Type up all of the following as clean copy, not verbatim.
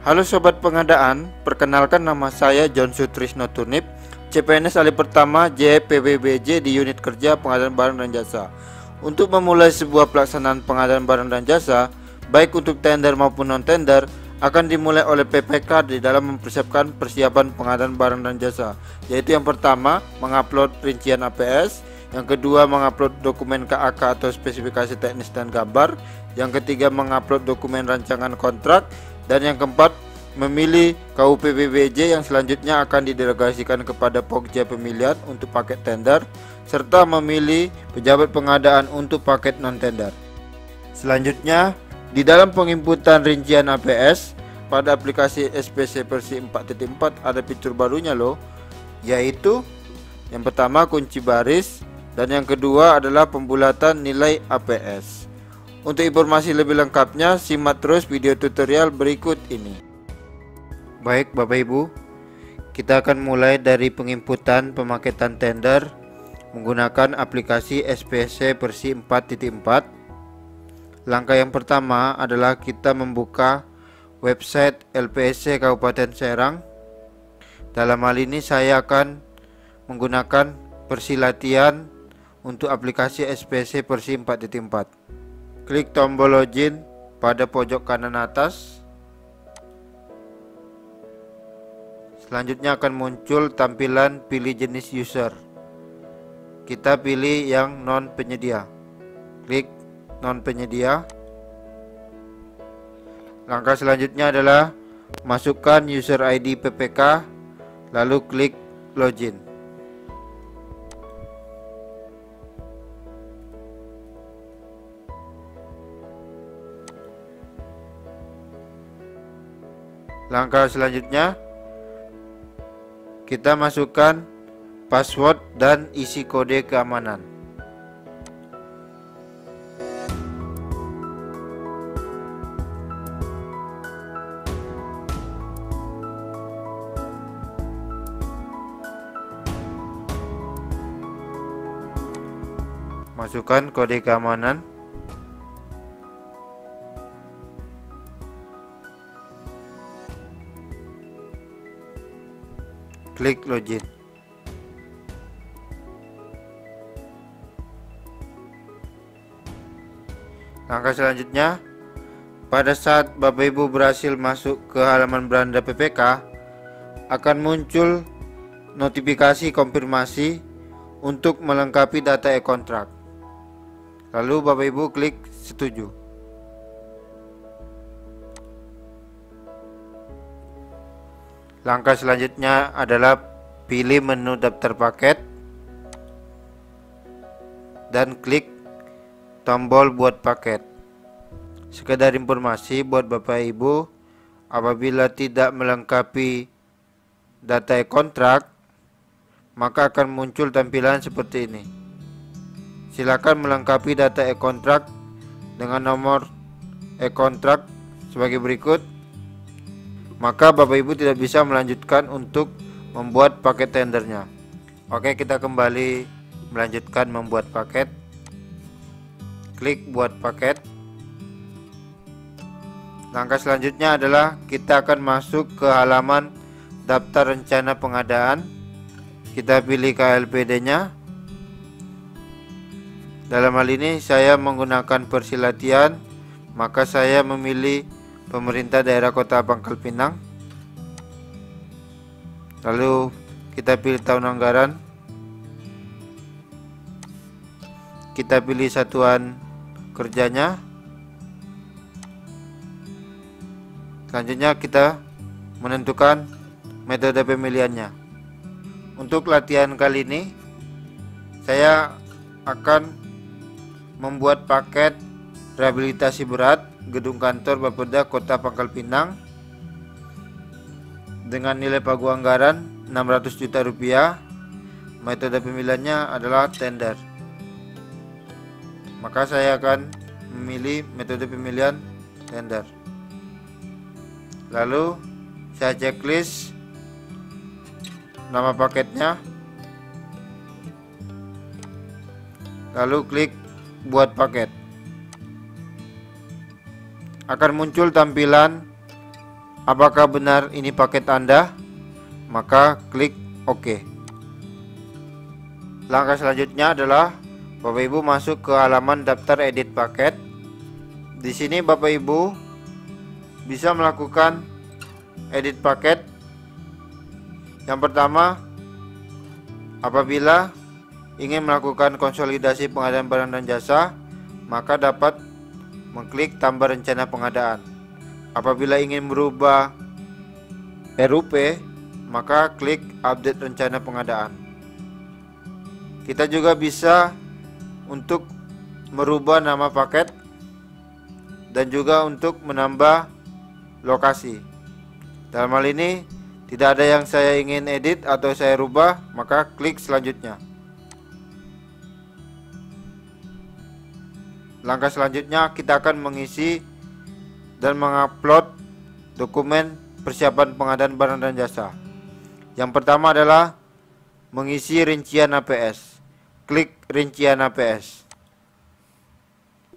Halo Sobat Pengadaan, perkenalkan nama saya John Sutrisno Tunip, CPNS Alih Pertama JPBBJ di Unit Kerja Pengadaan Barang dan Jasa. Untuk memulai sebuah pelaksanaan pengadaan barang dan jasa, baik untuk tender maupun non-tender, akan dimulai oleh PPK di dalam mempersiapkan persiapan pengadaan barang dan jasa, yaitu yang pertama, mengupload rincian APS, yang kedua, mengupload dokumen KAK atau spesifikasi teknis dan gambar, yang ketiga, mengupload dokumen rancangan kontrak, dan yang keempat, memilih KUPBBJ yang selanjutnya akan didelegasikan kepada Pokja Pemilihan untuk paket tender, serta memilih pejabat pengadaan untuk paket non-tender. Selanjutnya, di dalam penginputan rincian APS pada aplikasi SPC versi 4.4 ada fitur barunya loh, yaitu yang pertama kunci baris, dan yang kedua adalah pembulatan nilai APS. Untuk informasi lebih lengkapnya, simak terus video tutorial berikut ini. Baik Bapak Ibu, kita akan mulai dari penginputan pemaketan tender menggunakan aplikasi SPC versi 4.4. Langkah yang pertama adalah kita membuka website LPSC Kabupaten Serang. Dalam hal ini saya akan menggunakan versi latihan untuk aplikasi SPC versi 4.4. Klik tombol login pada pojok kanan atas. Selanjutnya akan muncul tampilan pilih jenis user. Kita pilih yang non penyedia. Klik non penyedia. Langkah selanjutnya adalah masukkan user ID PPK, lalu klik login. Langkah selanjutnya, kita masukkan password dan isi kode keamanan. Masukkan kode keamanan. Klik login. Langkah selanjutnya, pada saat Bapak Ibu berhasil masuk ke halaman beranda PPK, akan muncul notifikasi konfirmasi untuk melengkapi data e-kontrak. Lalu Bapak Ibu klik setuju. Langkah selanjutnya adalah pilih menu daftar paket dan klik tombol buat paket. Sekedar informasi buat Bapak Ibu, apabila tidak melengkapi data e-kontrak, maka akan muncul tampilan seperti ini. Silakan melengkapi data e-kontrak dengan nomor e-kontrak sebagai berikut. Maka Bapak Ibu tidak bisa melanjutkan untuk membuat paket tendernya. Oke, kita kembali melanjutkan membuat paket. Klik buat paket. Langkah selanjutnya adalah kita akan masuk ke halaman daftar rencana pengadaan. Kita pilih KLPD nya. Dalam hal ini saya menggunakan versi latihan, maka saya memilih Pemerintah Daerah Kota Pangkal Pinang. Lalu kita pilih tahun anggaran. Kita pilih satuan kerjanya. Selanjutnya kita menentukan metode pemilihannya. Untuk latihan kali ini saya akan membuat paket rehabilitasi berat gedung kantor Bapeda Kota Pangkal Pinang dengan nilai pagu anggaran 600 juta rupiah. Metode pemilihannya adalah tender. Maka saya akan memilih metode pemilihan tender. Lalu saya checklist nama paketnya, lalu klik buat paket. Akan muncul tampilan apakah benar ini paket Anda, maka klik OK. Langkah selanjutnya adalah Bapak Ibu masuk ke halaman daftar edit paket. Di sini Bapak Ibu bisa melakukan edit paket. Yang pertama, apabila ingin melakukan konsolidasi pengadaan barang dan jasa, maka dapat mengklik tambah rencana pengadaan. Apabila ingin merubah RUP, maka klik update rencana pengadaan. Kita juga bisa untuk merubah nama paket dan juga untuk menambah lokasi. Dalam hal ini tidak ada yang saya ingin edit atau saya rubah, maka klik selanjutnya. Langkah selanjutnya kita akan mengisi dan mengupload dokumen persiapan pengadaan barang dan jasa. Yang pertama adalah mengisi rincian APS. Klik rincian APS.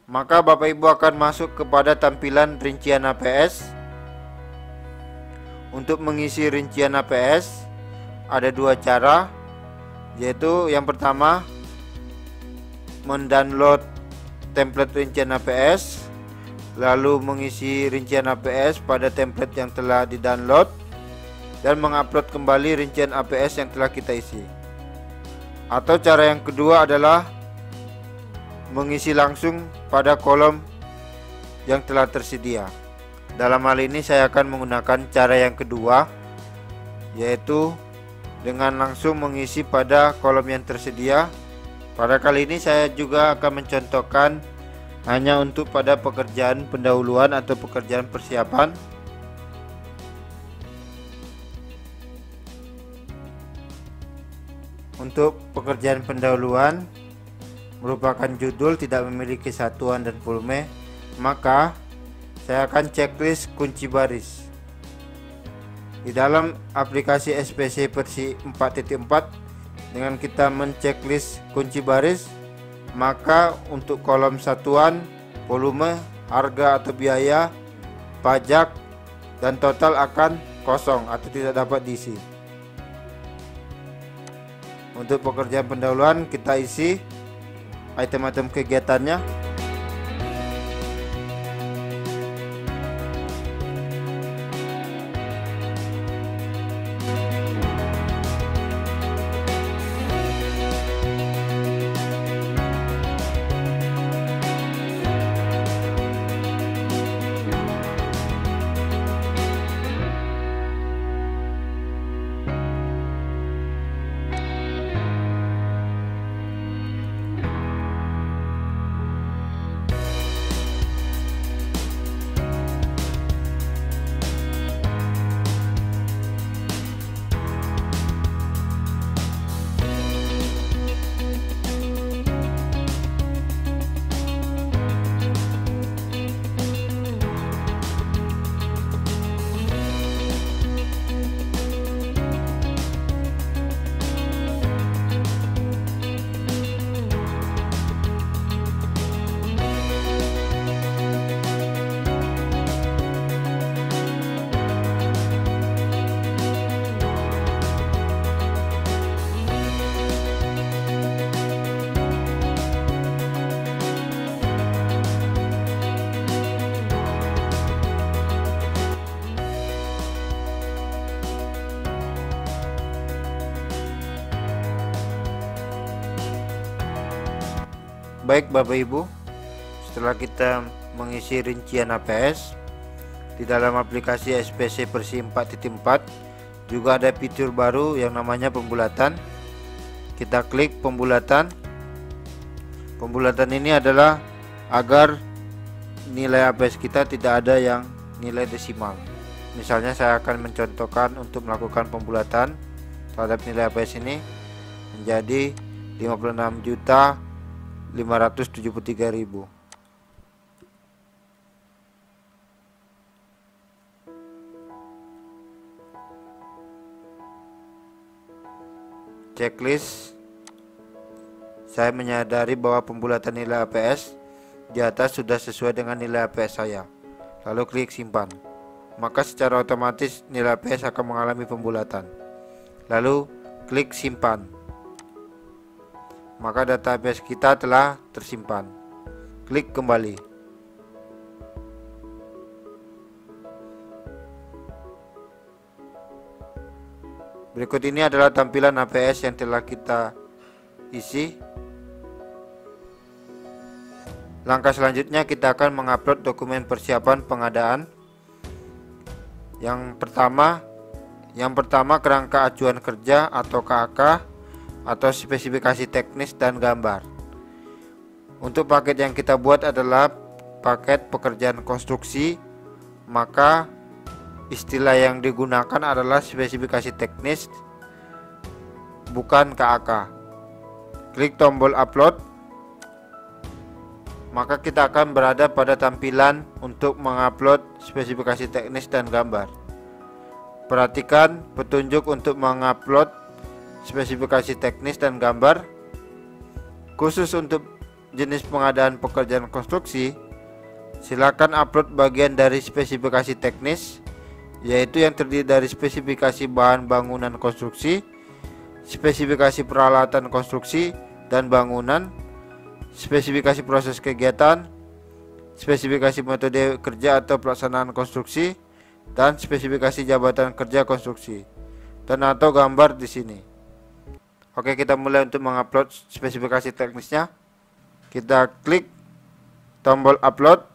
Maka Bapak Ibu akan masuk kepada tampilan rincian APS. Untuk mengisi rincian APS ada dua cara, yaitu yang pertama mendownload template rincian APS, lalu mengisi rincian APS pada template yang telah di-download dan mengupload kembali rincian APS yang telah kita isi. Atau cara yang kedua adalah mengisi langsung pada kolom yang telah tersedia. Dalam hal ini saya akan menggunakan cara yang kedua, yaitu dengan langsung mengisi pada kolom yang tersedia. Pada kali ini saya juga akan mencontohkan hanya untuk pada pekerjaan pendahuluan atau pekerjaan persiapan. Untuk pekerjaan pendahuluan merupakan judul tidak memiliki satuan dan volume, maka saya akan checklist kunci baris. Di dalam aplikasi SPC versi 4.4, dengan kita menceklis kunci baris, maka untuk kolom satuan, volume, harga atau biaya, pajak, dan total akan kosong atau tidak dapat diisi. Untuk pekerjaan pendahuluan kita isi item-item kegiatannya. Baik Bapak Ibu, setelah kita mengisi rincian APS, di dalam aplikasi SPC versi 4.4 juga ada fitur baru yang namanya pembulatan. Kita klik pembulatan. Pembulatan ini adalah agar nilai APS kita tidak ada yang nilai desimal. Misalnya saya akan mencontohkan untuk melakukan pembulatan terhadap nilai APS ini menjadi 56.573.000. Checklist. Saya menyadari bahwa pembulatan nilai APS di atas sudah sesuai dengan nilai APS saya. Lalu klik simpan. maka secara otomatis nilai PS akan mengalami pembulatan. Lalu klik simpan, maka data PS kita telah tersimpan. Klik kembali. Berikut ini adalah tampilan APS yang telah kita isi. Langkah selanjutnya kita akan mengupload dokumen persiapan pengadaan. Yang pertama kerangka ajuan kerja atau KAK atau spesifikasi teknis dan gambar. Untuk paket yang kita buat adalah paket pekerjaan konstruksi, maka istilah yang digunakan adalah spesifikasi teknis, bukan KAK. Klik tombol upload, maka kita akan berada pada tampilan untuk mengupload spesifikasi teknis dan gambar. Perhatikan petunjuk untuk mengupload spesifikasi teknis dan gambar. Khusus untuk jenis pengadaan pekerjaan konstruksi, silakan upload bagian dari spesifikasi teknis, yaitu yang terdiri dari spesifikasi bahan bangunan konstruksi, spesifikasi peralatan konstruksi dan bangunan, spesifikasi proses kegiatan, spesifikasi metode kerja atau pelaksanaan konstruksi, dan spesifikasi jabatan kerja konstruksi, dan atau gambar di sini. Oke, kita mulai untuk mengupload spesifikasi teknisnya. Kita klik tombol upload.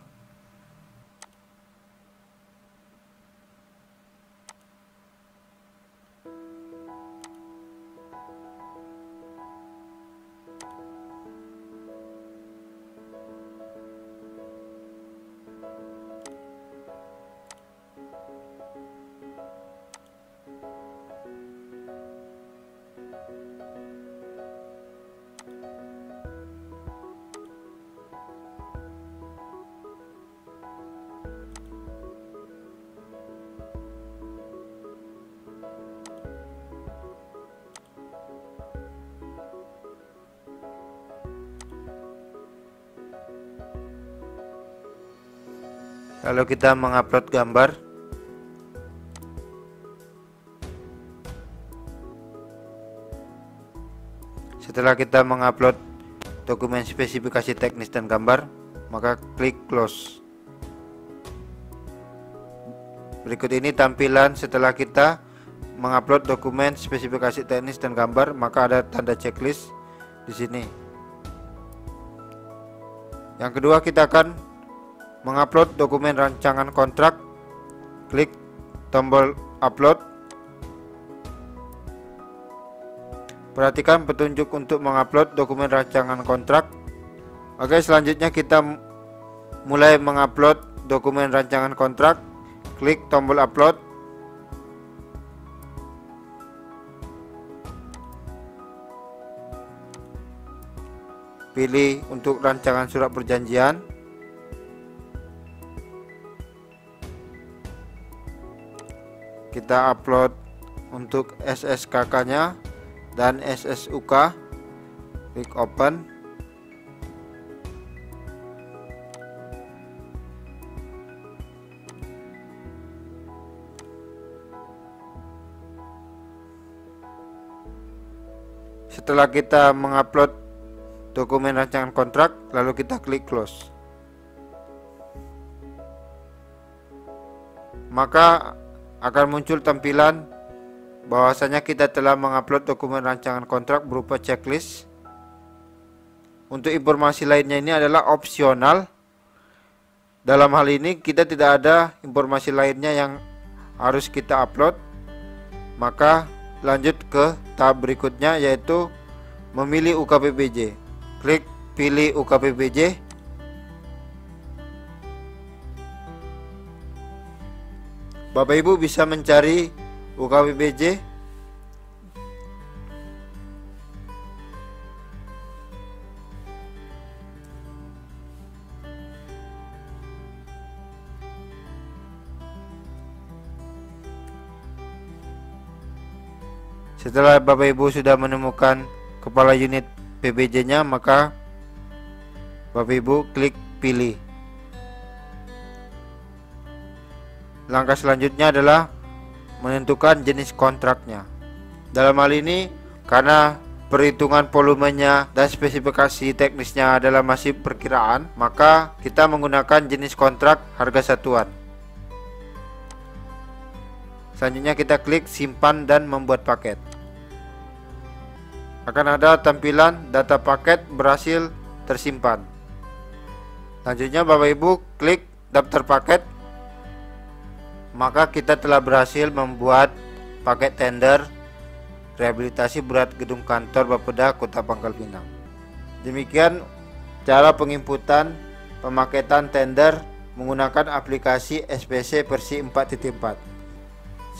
Lalu kita mengupload gambar. Setelah kita mengupload dokumen spesifikasi teknis dan gambar, maka klik close. Berikut ini tampilan setelah kita mengupload dokumen spesifikasi teknis dan gambar, maka ada tanda checklist di sini. Yang kedua, kita akan mengupload dokumen rancangan kontrak. Klik tombol upload. Perhatikan petunjuk untuk mengupload dokumen rancangan kontrak. Oke, selanjutnya kita mulai mengupload dokumen rancangan kontrak. Klik tombol upload. Pilih untuk rancangan surat perjanjian. Kita upload untuk SSKK-nya dan SSUK. Klik open. Setelah kita mengupload dokumen rancangan kontrak, lalu kita klik close. Maka akan muncul tampilan bahwasanya kita telah mengupload dokumen rancangan kontrak berupa checklist. Untuk informasi lainnya ini adalah opsional. Dalam hal ini kita tidak ada informasi lainnya yang harus kita upload. Maka lanjut ke tahap berikutnya, yaitu memilih UKPBJ. Klik pilih UKPBJ. Bapak Ibu bisa mencari UKPBJ. Setelah Bapak Ibu sudah menemukan kepala unit PBJ-nya, maka Bapak Ibu klik pilih. langkah selanjutnya adalah menentukan jenis kontraknya. Dalam hal ini, karena perhitungan volumenya dan spesifikasi teknisnya adalah masih perkiraan, maka kita menggunakan jenis kontrak harga satuan. Selanjutnya kita klik simpan dan membuat paket. Akan ada tampilan data paket berhasil tersimpan. Selanjutnya Bapak Ibu klik daftar paket. Maka kita telah berhasil membuat paket tender rehabilitasi berat gedung kantor Bapeda Kota Pangkal Pinang. Demikian cara penginputan pemaketan tender menggunakan aplikasi SPC versi 4.4.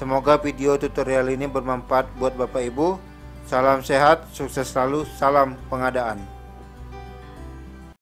Semoga video tutorial ini bermanfaat buat Bapak Ibu. Salam sehat, sukses selalu, salam pengadaan.